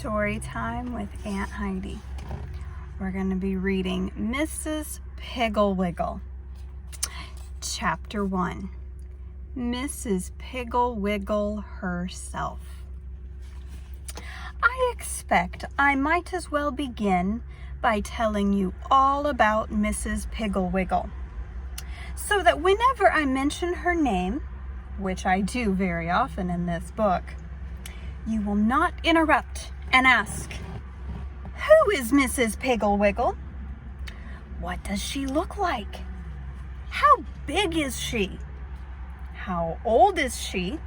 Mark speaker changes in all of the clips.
Speaker 1: Story time with Aunt Heidi. We're going to be reading Mrs. Piggle-Wiggle. Chapter 1. Mrs. Piggle-Wiggle herself. I expect I might as well begin by telling you all about Mrs. Piggle-Wiggle, so that whenever I mention her name, which I do very often in this book, you will not interrupt and ask, "Who is Mrs. Piggle-Wiggle? What does she look like? How big is she? How old is she?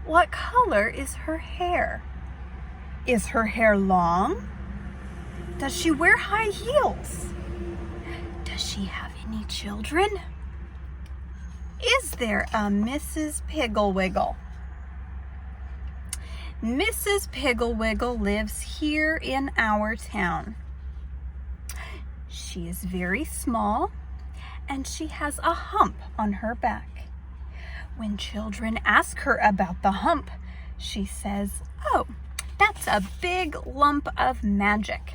Speaker 1: What color is her hair? Is her hair long? Does she wear high heels? Does she have any children? Is there a Mrs. Piggle-Wiggle?" Mrs. Piggle-Wiggle lives here in our town. She is very small and she has a hump on her back. When children ask her about the hump, she says, "Oh, that's a big lump of magic.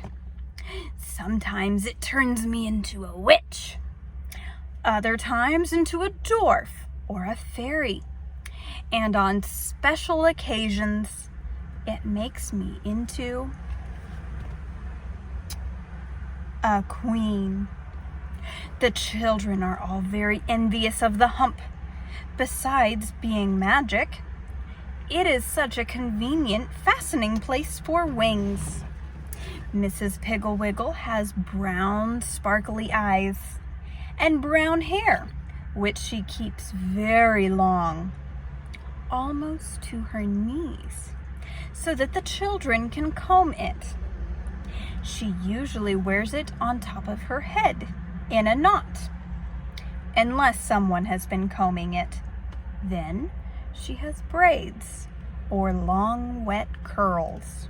Speaker 1: Sometimes it turns me into a witch, other times into a dwarf or a fairy, and on special occasions, it makes me into a queen." The children are all very envious of the hump. Besides being magic, it is such a convenient fastening place for wings. Mrs. Piggle-Wiggle has brown, sparkly eyes and brown hair, which she keeps very long, almost to her knees, so that the children can comb it. She usually wears it on top of her head in a knot, unless someone has been combing it. Then she has braids, or long wet curls,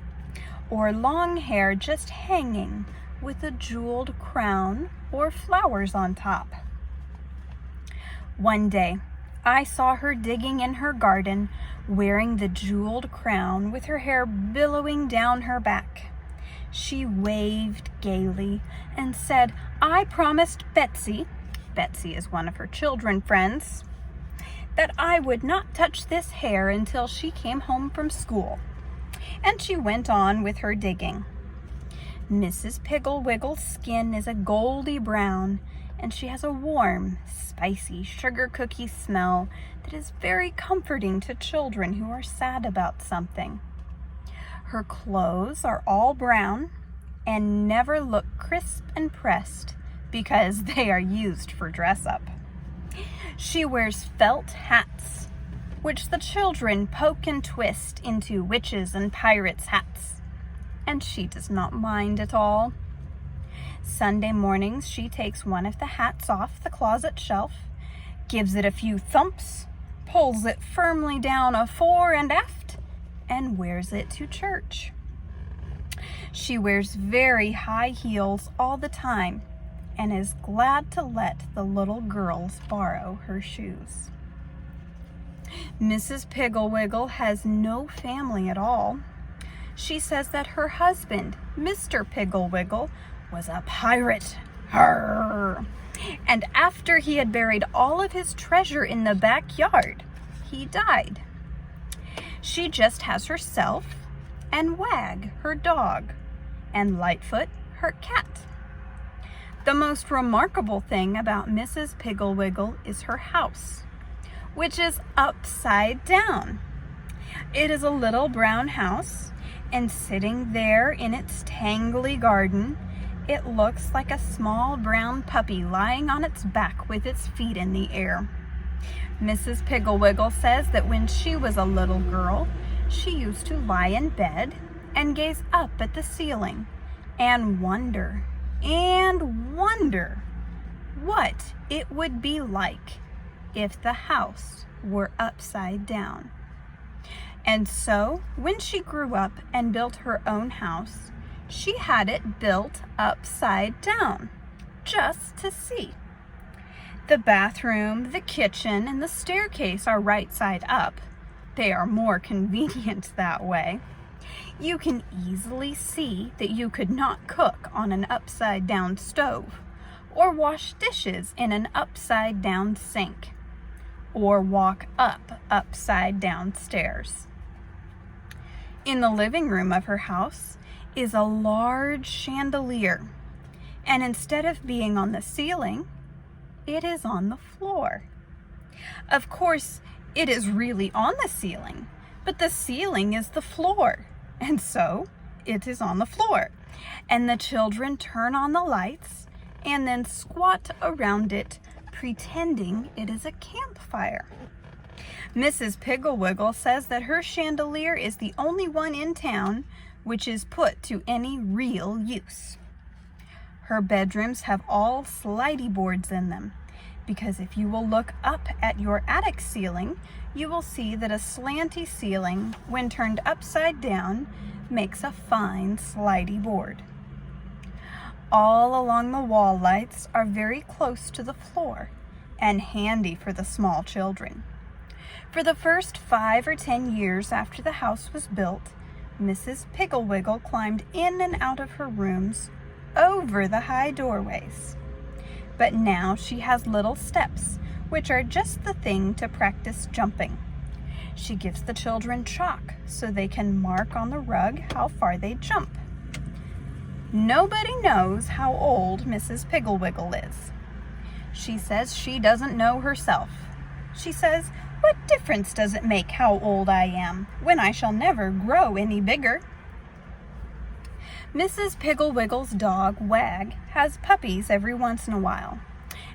Speaker 1: or long hair just hanging with a jeweled crown or flowers on top. One day, I saw her digging in her garden, wearing the jeweled crown with her hair billowing down her back. She waved gaily and said, "I promised Betsy," Betsy is one of her children friends, "that I would not touch this hair until she came home from school." And she went on with her digging. Mrs. Piggle-Wiggle's skin is a goldy brown, and she has a warm, spicy sugar cookie smell that is very comforting to children who are sad about something. Her clothes are all brown and never look crisp and pressed because they are used for dress-up. She wears felt hats, which the children poke and twist into witches' and pirates' hats, and she does not mind at all. Sunday mornings, she takes one of the hats off the closet shelf, gives it a few thumps, pulls it firmly down afore and aft, and wears it to church. She wears very high heels all the time and is glad to let the little girls borrow her shoes. Mrs. Piggle-Wiggle has no family at all. She says that her husband, Mr. Piggle-Wiggle, was a pirate. Arr! And after he had buried all of his treasure in the backyard, he died. She just has herself and Wag, her dog, and Lightfoot, her cat. The most remarkable thing about Mrs. Piggle-Wiggle is her house, which is upside down. It is a little brown house, and sitting there in its tangly garden, it looks like a small brown puppy lying on its back with its feet in the air. Mrs. Piggle-Wiggle says that when she was a little girl, she used to lie in bed and gaze up at the ceiling and wonder what it would be like if the house were upside down. And so, when she grew up and built her own house, she had it built upside down, just to see. The bathroom, the kitchen, and the staircase are right side up. They are more convenient that way. You can easily see that you could not cook on an upside-down stove, or wash dishes in an upside-down sink, or walk up upside-down stairs. In the living room of her house is a large chandelier, and instead of being on the ceiling, it is on the floor. Of course, it is really on the ceiling, but the ceiling is the floor, and so it is on the floor. And the children turn on the lights and then squat around it, pretending it is a campfire. Mrs. Piggle-Wiggle says that her chandelier is the only one in town which is put to any real use. Her bedrooms have all slidey boards in them, because if you will look up at your attic ceiling, you will see that a slanty ceiling, when turned upside down, makes a fine slidey board. All along the wall lights are very close to the floor and handy for the small children. For the first 5 or 10 years after the house was built, Mrs. Piggle-Wiggle climbed in and out of her rooms over the high doorways. But now she has little steps, which are just the thing to practice jumping. She gives the children chalk so they can mark on the rug how far they jump. Nobody knows how old Mrs. Piggle-Wiggle is. She says she doesn't know herself. She says, "What difference does it make how old I am, when I shall never grow any bigger?" Mrs. Piggle-Wiggle's dog, Wag, has puppies every once in a while,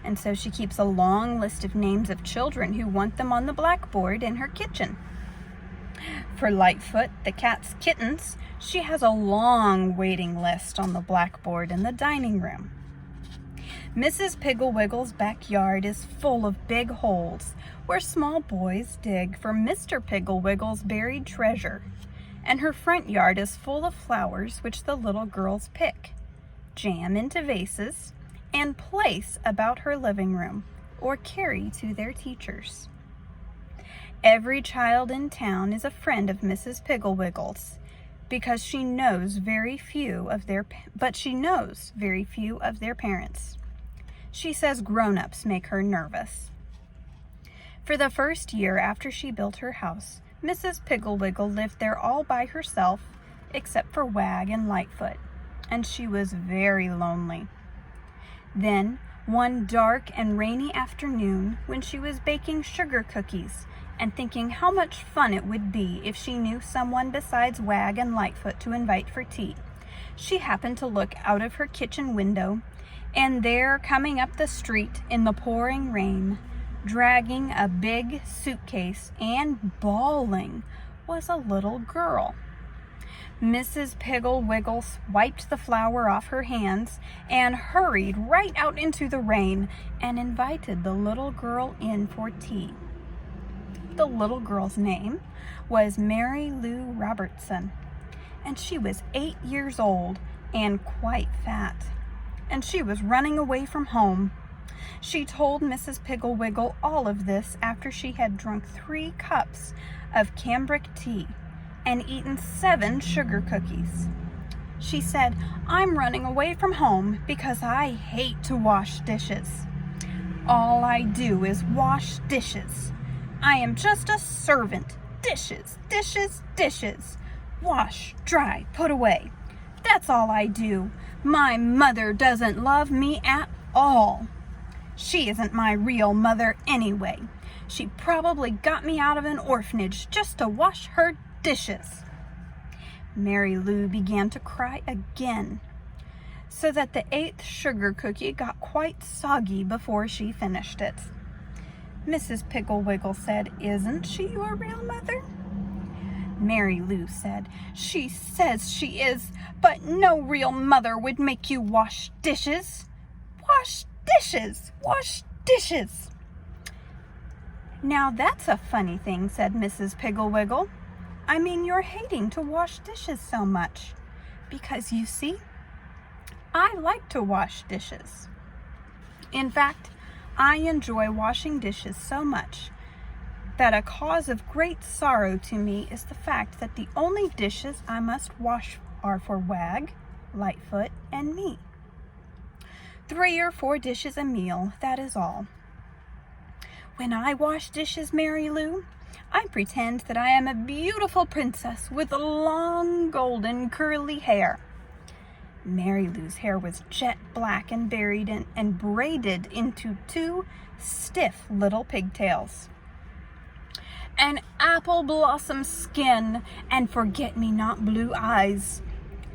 Speaker 1: and so she keeps a long list of names of children who want them on the blackboard in her kitchen. For Lightfoot, the cat's kittens, she has a long waiting list on the blackboard in the dining room. Mrs. Piggle-Wiggle's backyard is full of big holes where small boys dig for Mr. Piggle-Wiggle's buried treasure, and her front yard is full of flowers which the little girls pick, jam into vases, and place about her living room or carry to their teachers. Every child in town is a friend of Mrs. Piggle-Wiggle's, because she knows very few of their parents. She says grown-ups make her nervous. For the first year after she built her house, Mrs. Piggle-Wiggle lived there all by herself, except for Wag and Lightfoot, and she was very lonely. Then, one dark and rainy afternoon, when she was baking sugar cookies and thinking how much fun it would be if she knew someone besides Wag and Lightfoot to invite for tea, she happened to look out of her kitchen window, and there, coming up the street in the pouring rain, dragging a big suitcase and bawling, was a little girl. Mrs. Piggle-Wiggle wiped the flour off her hands and hurried right out into the rain and invited the little girl in for tea. The little girl's name was Mary Lou Robertson, and she was 8 years old and quite fat, and she was running away from home. She told Mrs. Piggle-Wiggle all of this after she had drunk 3 cups of cambric tea and eaten 7 sugar cookies. She said, "I'm running away from home because I hate to wash dishes. All I do is wash dishes. I am just a servant. Dishes, dishes, dishes. Wash, dry, put away. That's all I do. My mother doesn't love me at all. She isn't my real mother anyway. She probably got me out of an orphanage just to wash her dishes." Mary Lou began to cry again, so that the 8th sugar cookie got quite soggy before she finished it. Mrs. Piggle-Wiggle said, "Isn't she your real mother?" Mary Lou said, "She says she is, but no real mother would make you wash dishes. Wash dishes, wash dishes." "Now that's a funny thing," said Mrs. Piggle-Wiggle. "I mean, you're hating to wash dishes so much, because you see, I like to wash dishes. In fact, I enjoy washing dishes so much that a cause of great sorrow to me is the fact that the only dishes I must wash are for Wag, Lightfoot, and me. 3 or 4 dishes a meal, that is all. When I wash dishes, Mary Lou, I pretend that I am a beautiful princess with long golden curly hair. Mary Lou's hair was jet black and braided into 2 stiff little pigtails. An apple blossom skin and forget-me-not blue eyes.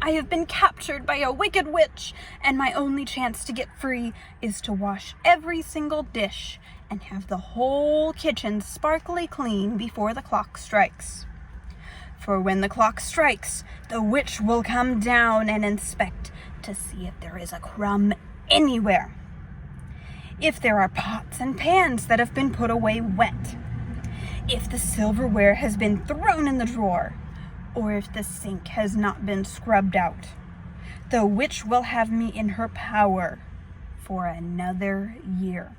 Speaker 1: I have been captured by a wicked witch, and my only chance to get free is to wash every single dish and have the whole kitchen sparkly clean before the clock strikes. For when the clock strikes, the witch will come down and inspect to see if there is a crumb anywhere. If there are pots and pans that have been put away wet. If the silverware has been thrown in the drawer, or if the sink has not been scrubbed out. The witch will have me in her power for another year.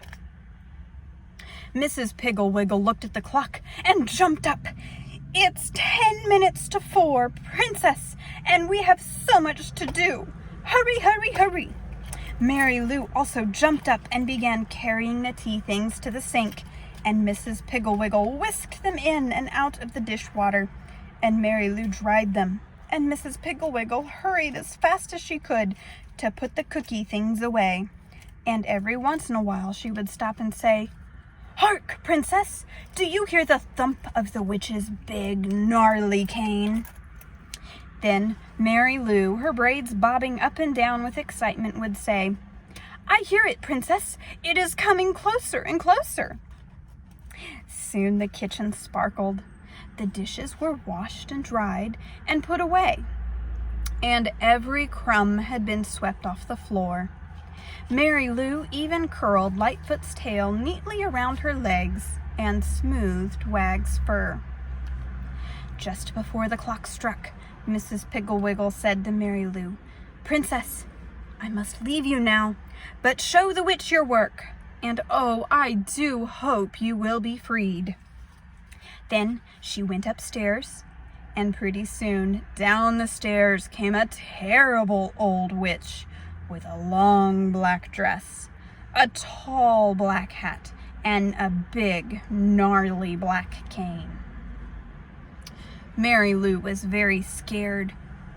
Speaker 1: Mrs. Piggle-Wiggle looked at the clock and jumped up. It's 10 minutes to 4, Princess, and we have so much to do. Hurry, hurry, hurry. Mary Lou also jumped up and began carrying the tea things to the sink, and Mrs. Piggle-Wiggle whisked them in and out of the dishwater, and Mary Lou dried them, and Mrs. Piggle-Wiggle hurried as fast as she could to put the cookie things away, and every once in a while she would stop and say, "Hark, Princess, do you hear the thump of the witch's big, gnarly cane?" Then Mary Lou, her braids bobbing up and down with excitement, would say, "I hear it, Princess. It is coming closer and closer." Soon the kitchen sparkled. The dishes were washed and dried and put away, and every crumb had been swept off the floor. Mary Lou even curled Lightfoot's tail neatly around her legs and smoothed Wag's fur. Just before the clock struck, Mrs. Piggle-Wiggle said to Mary Lou, "Princess, I must leave you now, but show the witch your work, and oh, I do hope you will be freed." Then she went upstairs, and pretty soon down the stairs came a terrible old witch with a long black dress, a tall black hat, and a big, gnarly black cane. Mary Lou was very scared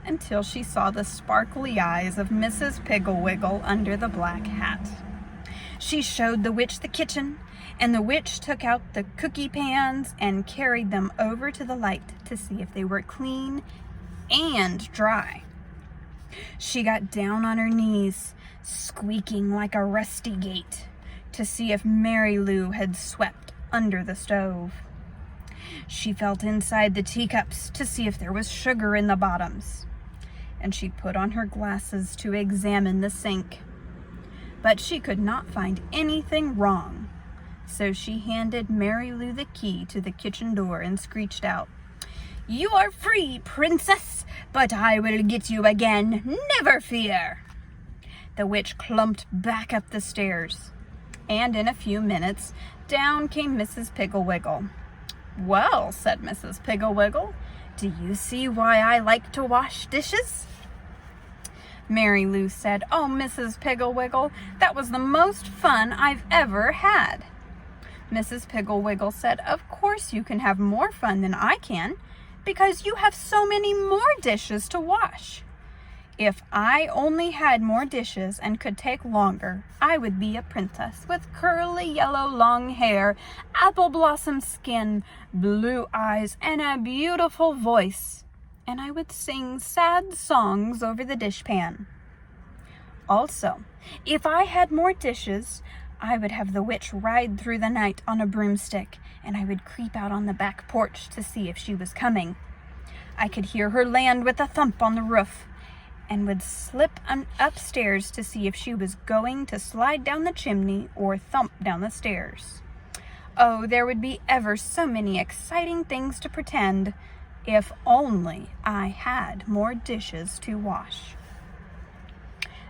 Speaker 1: until she saw the sparkly eyes of Mrs. Piggle-Wiggle under the black hat. She showed the witch the kitchen, and the witch took out the cookie pans and carried them over to the light to see if they were clean and dry. She got down on her knees, squeaking like a rusty gate, to see if Mary Lou had swept under the stove. She felt inside the teacups to see if there was sugar in the bottoms, and she put on her glasses to examine the sink. But she could not find anything wrong, so she handed Mary Lou the key to the kitchen door and screeched out, "You are free, Princess, but I will get you again, never fear." The witch clumped back up the stairs, and in a few minutes down came Mrs. Piggle-Wiggle. "Well," said Mrs. Piggle-Wiggle, "do you see why I like to wash dishes?" Mary Lou said, "Oh, Mrs. Piggle-Wiggle, that was the most fun I've ever had." Mrs. Piggle-Wiggle said, "Of course you can have more fun than I can, because you have so many more dishes to wash. If I only had more dishes and could take longer, I would be a princess with curly yellow long hair, apple blossom skin, blue eyes, and a beautiful voice, and I would sing sad songs over the dishpan. Also, if I had more dishes, I would have the witch ride through the night on a broomstick, and I would creep out on the back porch to see if she was coming. I could hear her land with a thump on the roof, and would slip upstairs to see if she was going to slide down the chimney or thump down the stairs. Oh, there would be ever so many exciting things to pretend, if only I had more dishes to wash."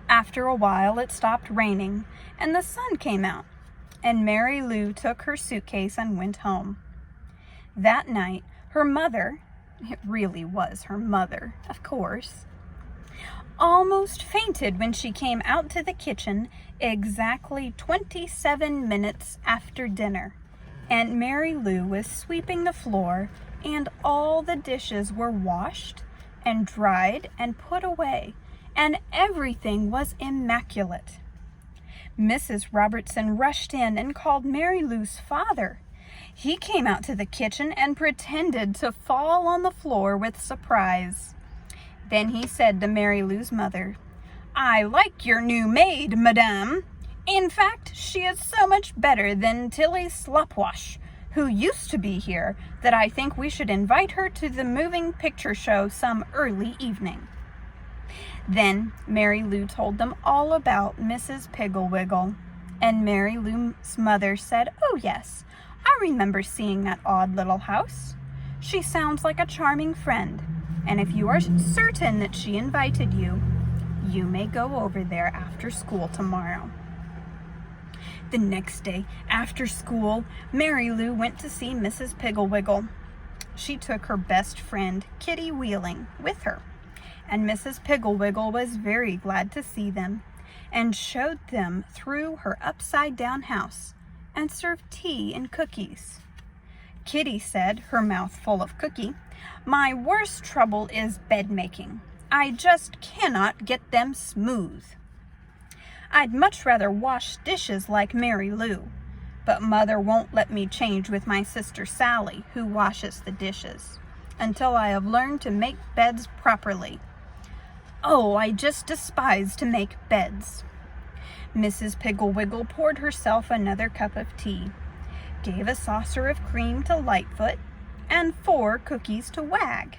Speaker 1: After a while, it stopped raining, and the sun came out, and Mary Lou took her suitcase and went home. That night, her mother, it really was her mother, of course, almost fainted when she came out to the kitchen exactly 27 minutes after dinner. Aunt Mary Lou was sweeping the floor, and all the dishes were washed and dried and put away, and everything was immaculate. Mrs. Robertson rushed in and called Mary Lou's father. He came out to the kitchen and pretended to fall on the floor with surprise. Then he said to Mary Lou's mother, "I like your new maid, madame. In fact, she is so much better than Tilly Slopwash, who used to be here, that I think we should invite her to the moving picture show some early evening." Then Mary Lou told them all about Mrs. Piggle-Wiggle, and Mary Lou's mother said, "Oh yes, I remember seeing that odd little house. She sounds like a charming friend, and if you are certain that she invited you, you may go over there after school tomorrow." The next day, after school, Mary Lou went to see Mrs. Piggle-Wiggle. She took her best friend, Kitty Wheeling, with her, and Mrs. Piggle-Wiggle was very glad to see them, and showed them through her upside-down house, and served tea and cookies. Kitty said, her mouth full of cookie, "My worst trouble is bed making. I just cannot get them smooth. I'd much rather wash dishes like Mary Lou, but Mother won't let me change with my sister Sally, who washes the dishes, until I have learned to make beds properly. Oh, I just despise to make beds." Mrs. Piggle-Wiggle poured herself another cup of tea, gave a saucer of cream to Lightfoot, and 4 cookies to Wag,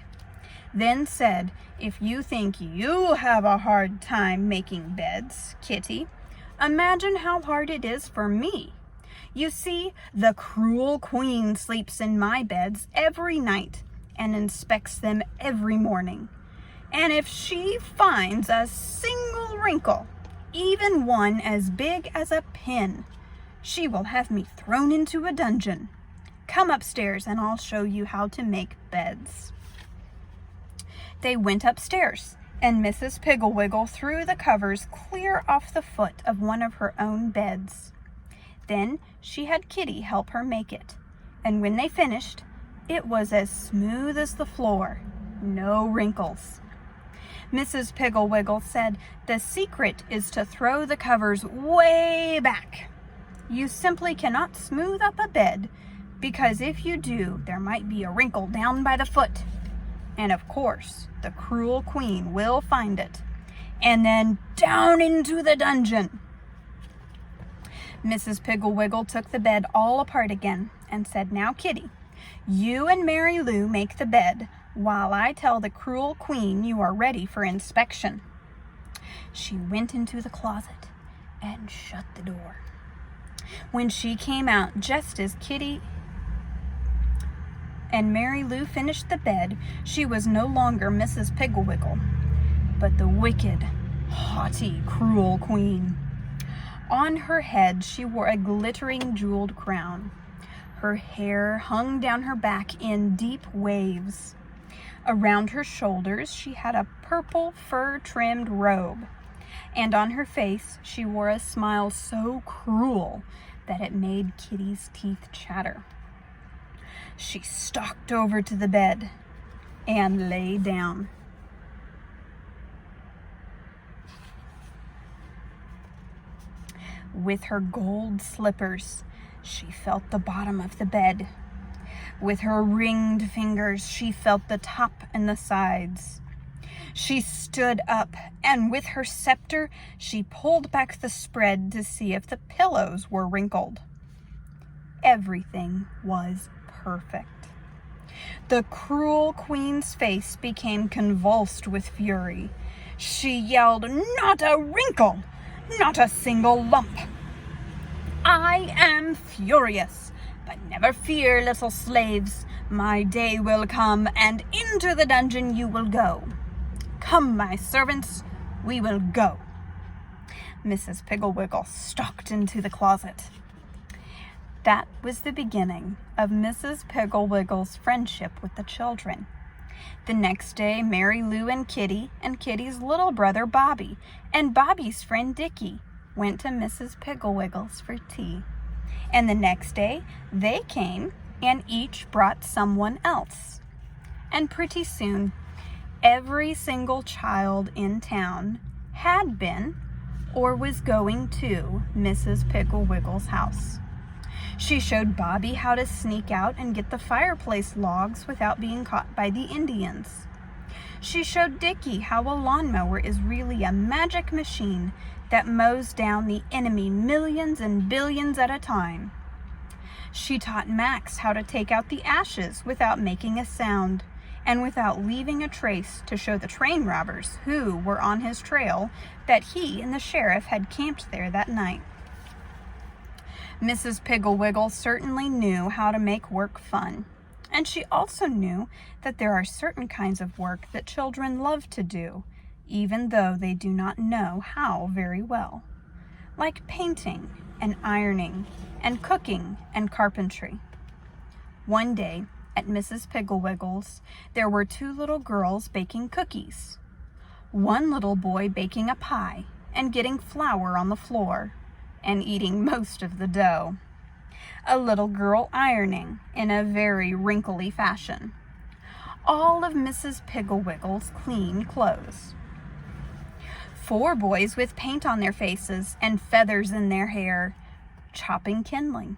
Speaker 1: then said, "If you think you have a hard time making beds, Kitty, imagine how hard it is for me. You see, the cruel queen sleeps in my beds every night and inspects them every morning. And if she finds a single wrinkle, even one as big as a pin, she will have me thrown into a dungeon. Come upstairs and I'll show you how to make beds." They went upstairs, and Mrs. Piggle-Wiggle threw the covers clear off the foot of one of her own beds. Then she had Kitty help her make it, and when they finished, it was as smooth as the floor, no wrinkles. Mrs. Piggle-Wiggle said, "The secret is to throw the covers way back. You simply cannot smooth up a bed, because if you do, there might be a wrinkle down by the foot. And of course, the cruel queen will find it, and then down into the dungeon." Mrs. Piggle-Wiggle took the bed all apart again and said, "Now, Kitty, you and Mary Lou make the bed while I tell the cruel queen you are ready for inspection." She went into the closet and shut the door. When she came out just as Kitty and Mary Lou finished the bed, she was no longer Mrs. Piggle-Wiggle, but the wicked, haughty, cruel queen. On her head she wore a glittering jeweled crown. Her hair hung down her back in deep waves. Around her shoulders she had a purple fur-trimmed robe, and on her face she wore a smile so cruel that it made Kitty's teeth chatter. She stalked over to the bed and lay down. With her gold slippers, she felt the bottom of the bed. With her ringed fingers, she felt the top and the sides. She stood up, and with her scepter, she pulled back the spread to see if the pillows were wrinkled. Everything was perfect. The cruel queen's face became convulsed with fury. She yelled, "Not a wrinkle! Not a single lump! I am furious, but never fear, little slaves. My day will come, and into the dungeon you will go. Come, my servants, we will go." Mrs. Piggle-Wiggle stalked into the closet. That was the beginning of Mrs. Piggle-Wiggle's friendship with the children. The next day, Mary Lou and Kitty's little brother Bobby, and Bobby's friend Dickie went to Mrs. Piggle-Wiggle's for tea. And the next day, they came and each brought someone else. And pretty soon, every single child in town had been or was going to Mrs. Piggle-Wiggle's house. She showed Bobby how to sneak out and get the fireplace logs without being caught by the Indians. She showed Dickie how a lawnmower is really a magic machine that mows down the enemy millions and billions at a time. She taught Max how to take out the ashes without making a sound and without leaving a trace to show the train robbers who were on his trail that he and the sheriff had camped there that night. Mrs. Piggle-Wiggle certainly knew how to make work fun, and she also knew that there are certain kinds of work that children love to do, even though they do not know how very well, like painting and ironing and cooking and carpentry. One day at Mrs. Piggle-Wiggle's, there were 2 little girls baking cookies. One little boy baking a pie and getting flour on the floor and eating most of the dough. A little girl ironing in a very wrinkly fashion. All of Mrs. Piggle-Wiggle's clean clothes. 4 boys with paint on their faces and feathers in their hair, chopping kindling.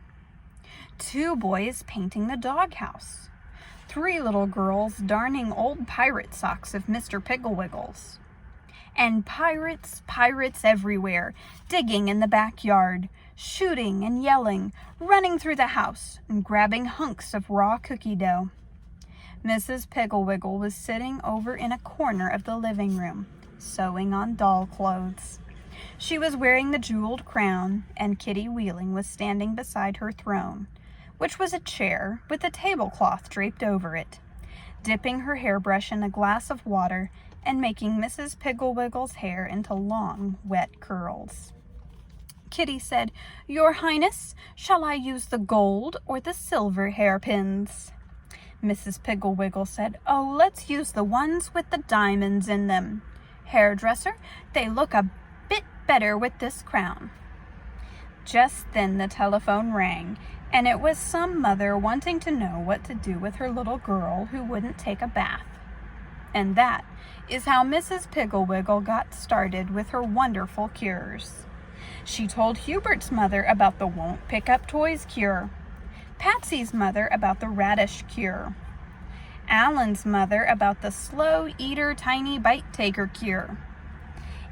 Speaker 1: 2 boys painting the doghouse. 3 little girls darning old pirate socks of Mr. Piggle-Wiggle's. And pirates everywhere, digging in the backyard, shooting and yelling, running through the house, and grabbing hunks of raw cookie dough. Mrs. Piggle-Wiggle was sitting over in a corner of the living room, sewing on doll clothes. She was wearing the jeweled crown, and Kitty Wheeling was standing beside her throne, which was a chair with a tablecloth draped over it, dipping her hairbrush in a glass of water and making Mrs. Piggle-Wiggle's hair into long, wet curls. Kitty said, "Your Highness, shall I use the gold or the silver hairpins?" Mrs. Piggle-Wiggle said, "Oh, let's use the ones with the diamonds in them. Hairdresser, they look a bit better with this crown." Just then the telephone rang, and it was some mother wanting to know what to do with her little girl who wouldn't take a bath. And that is how Mrs. Piggle-Wiggle got started with her wonderful cures. She told Hubert's mother about the won't pick up toys cure, Patsy's mother about the radish cure, Alan's mother about the slow eater tiny bite taker cure,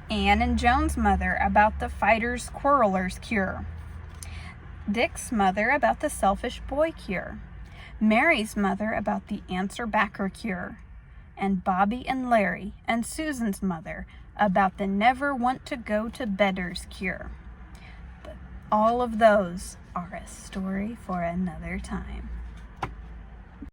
Speaker 1: Anne and Joan's mother about the fighters quarrelers cure, Dick's mother about the selfish boy cure, Mary's mother about the answer backer cure, and Bobby and Larry and Susan's mother about the never want to go to bedders cure. But all of those are a story for another time.